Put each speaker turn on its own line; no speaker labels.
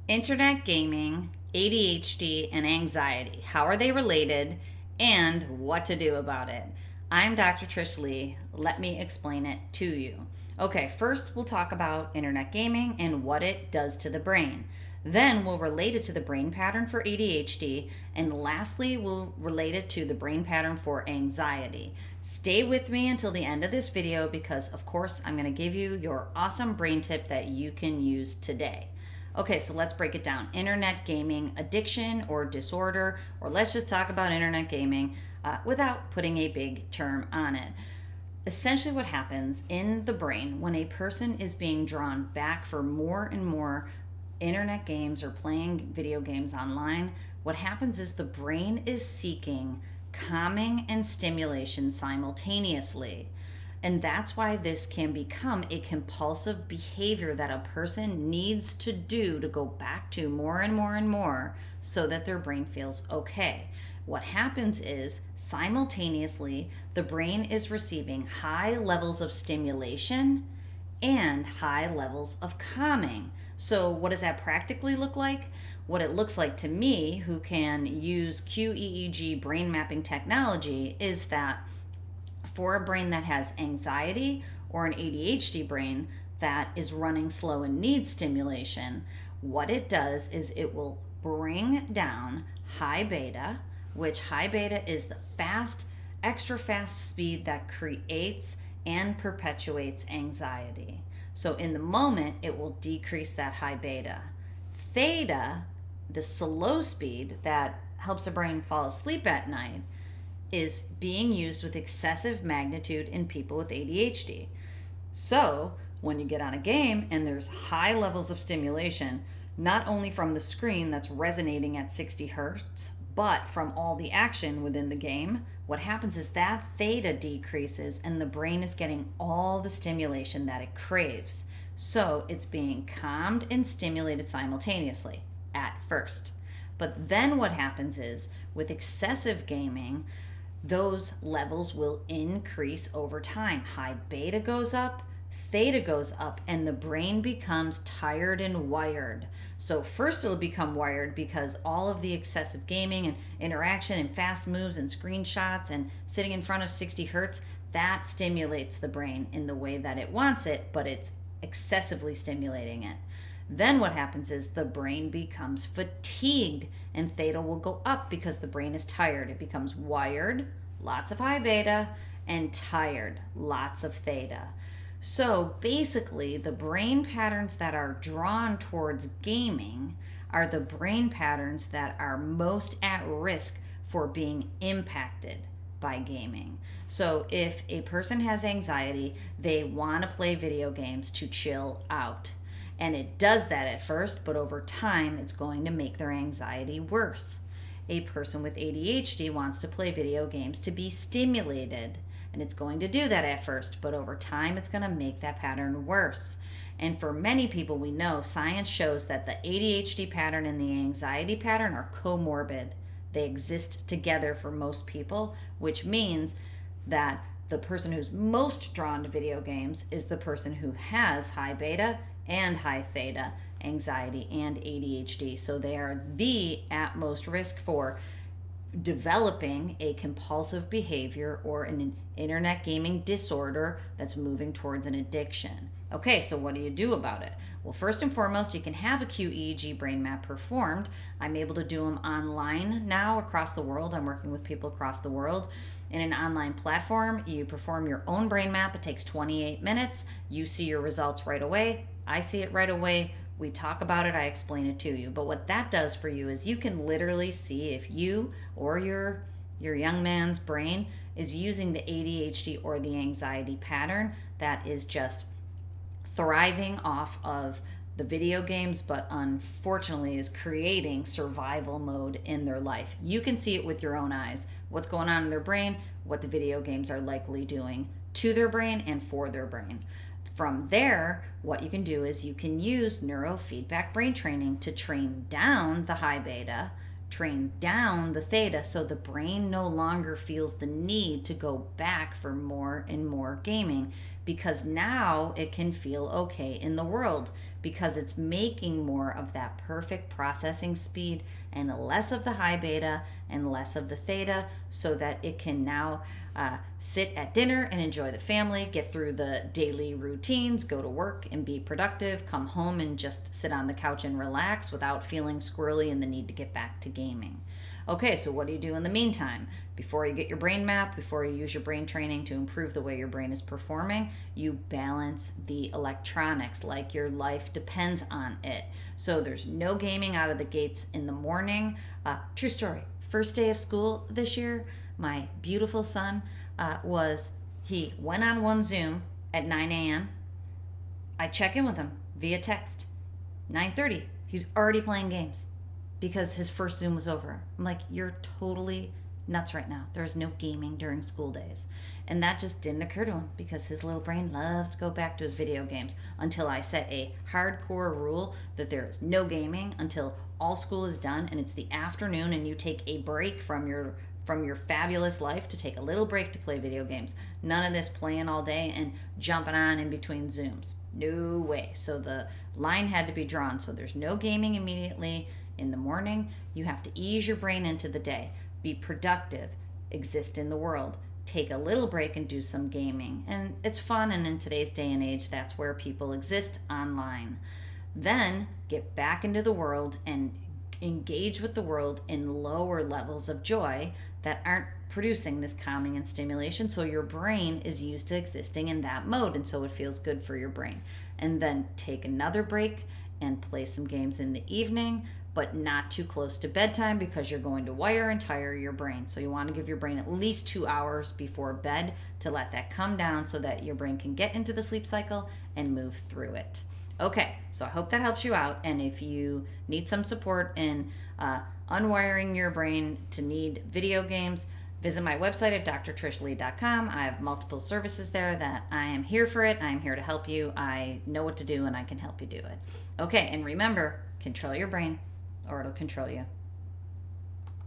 Internet gaming, ADHD, and anxiety. How are they related and what to do about it? I'm Dr. Trish Leigh. Let me explain it to you. Okay, first we'll talk about internet gaming and what it does to the brain. Then we'll relate it to the brain pattern for ADHD. And lastly, we'll relate it to the brain pattern for anxiety. Stay with me until the end of this video because, of course, I'm going to give you your awesome brain tip that you can use today. Okay, so let's break it down. Internet gaming addiction or disorder, or let's just talk about internet gaming without putting a big term on it. Essentially, what happens in the brain when a person is being drawn back for more and more internet games or playing video games online, what happens is the brain is seeking calming and stimulation simultaneously. And that's why this can become a compulsive behavior that a person needs to do to go back to more and more and more so that their brain feels okay. What happens is simultaneously, the brain is receiving high levels of stimulation and high levels of calming. So, what does that practically look like? What it looks like to me, who can use QEEG brain mapping technology, is that for a brain that has anxiety or an ADHD brain that is running slow and needs stimulation, what it does is it will bring down high beta, which high beta is the fast, extra fast speed that creates and perpetuates anxiety. So in the moment, it will decrease that high beta. Theta, the slow speed that helps the brain fall asleep at night, is being used with excessive magnitude in people with ADHD. So when you get on a game and there's high levels of stimulation, not only from the screen that's resonating at 60 hertz, but from all the action within the game, what happens is that theta decreases and the brain is getting all the stimulation that it craves. So it's being calmed and stimulated simultaneously at first. But then what happens is with excessive gaming, those levels will increase over time. High beta goes up, theta goes up, and the brain becomes tired and wired. So first it'll become wired because all of the excessive gaming and interaction and fast moves and screenshots and sitting in front of 60 hertz, that stimulates the brain in the way that it wants it, but it's excessively stimulating it. Then what happens is the brain becomes fatigued and theta will go up because the brain is tired. It becomes wired, lots of high beta, and tired, lots of theta. So basically, the brain patterns that are drawn towards gaming are the brain patterns that are most at risk for being impacted by gaming. So if a person has anxiety, they want to play video games to chill out. And it does that at first, but over time, it's going to make their anxiety worse. A person with ADHD wants to play video games to be stimulated, and it's going to do that at first, but over time, it's going to make that pattern worse. And for many people, we know science shows that the ADHD pattern and the anxiety pattern are comorbid. They exist together for most people, which means that the person who's most drawn to video games is the person who has high beta and high theta, anxiety, and ADHD. So they are the at most risk for developing a compulsive behavior or an internet gaming disorder that's moving towards an addiction. Okay, so what do you do about it? Well, first and foremost, you can have a QEEG brain map performed. I'm able to do them online now across the world. I'm working with people across the world. In an online platform, you perform your own brain map. It takes 28 minutes. You see your results right away. I see it right away. We talk about it. I explain it to you. But what that does for you is you can literally see if you or your young man's brain is using the ADHD or the anxiety pattern that is just thriving off of the video games, but unfortunately is creating survival mode in their life. You can see it with your own eyes. What's going on in their brain, what the video games are likely doing to their brain and for their brain. From there, what you can do is you can use neurofeedback brain training to train down the high beta, train down the theta, so the brain no longer feels the need to go back for more and more gaming, because now it can feel okay in the world. because it's making more of that perfect processing speed and less of the high beta and less of the theta, so that it can now sit at dinner and enjoy the family, get through the daily routines, go to work and be productive, come home and just sit on the couch and relax without feeling squirrely and the need to get back to gaming. Okay, so what do you do in the meantime? Before you get your brain map, before you use your brain training to improve the way your brain is performing, you balance the electronics like your life depends on it. So there's no gaming out of the gates in the morning. True story. First day of school this year, my beautiful son he went on one Zoom at 9 a.m. I check in with him via text. 9:30, he's already playing games because his first Zoom was over. I'm like, you're totally nuts right now. There's no gaming during school days. And that just didn't occur to him because his little brain loves to go back to his video games, until I set a hardcore rule that there is no gaming until all school is done and it's the afternoon and you take a break from your fabulous life to take a little break to play video games. None of this playing all day and jumping on in between Zooms. No way. So the line had to be drawn. So there's no gaming immediately in the morning. You have to ease your brain into the day. Be productive. Exist in the world. Take a little break and do some gaming. And it's fun, and in today's day and age, that's where people exist, online. Then get back into the world and engage with the world in lower levels of joy that aren't producing this calming and stimulation, so your brain is used to existing in that mode, and so it feels good for your brain. And then take another break and play some games in the evening, but not too close to bedtime, because you're going to wire and tire your brain. So you want to give your brain at least 2 hours before bed to let that come down so that your brain can get into the sleep cycle and move through it. Okay, so I hope that helps you out. And if you need some support in unwiring your brain to need video games, visit my website at drtrishleigh.com. I have multiple services there that I am here for it. I'm here to help you. I know what to do and I can help you do it. Okay, and remember, control your brain or it'll control you.